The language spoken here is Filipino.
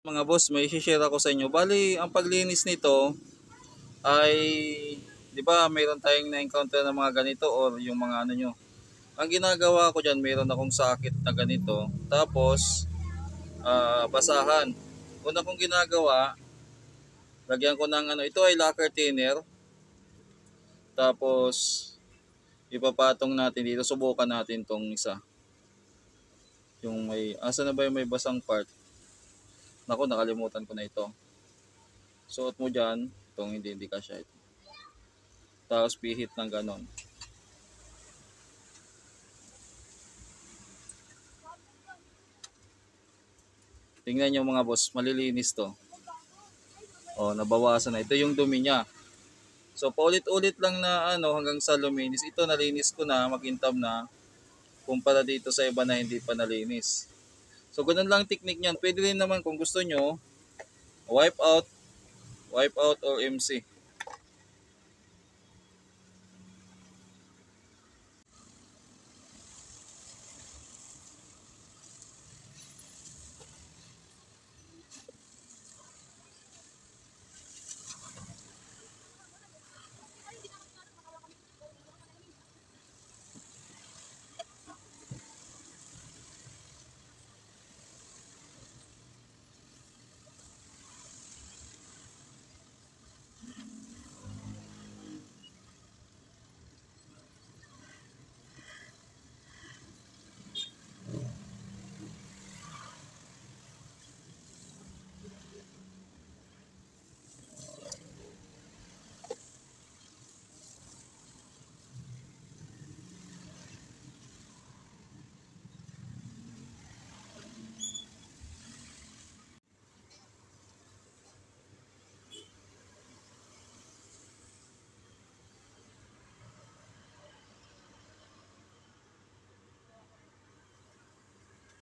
Mga boss, may i-share ako sa inyo. Bali, ang paglinis nito ay, di ba, mayroon tayong na-encounter na mga ganito or yung mga ano nyo. Ang ginagawa ko dyan, mayroon akong sakit na ganito. Tapos, basahan. Una kong ginagawa, lagyan ko ng ano, ito ay lacquer thinner. Tapos, ipapatong natin dito. Subukan natin tong isa. Yung may, asa na ba yung may basang part? Naku, nakalimutan ko na ito. Suot mo dyan, itong hindi kasya ito. Tapos pihit ng ganon. Tingnan nyo mga boss, malilinis to. O, nabawasan na. Ito yung dumi niya. So, paulit-ulit lang na ano hanggang sa luminis. Ito, nalinis ko na, makintab na. Kumpara dito sa iba na hindi pa nalinis. So, ganun lang technique niyan. Pwede rin naman kung gusto nyo, wipe out or MC.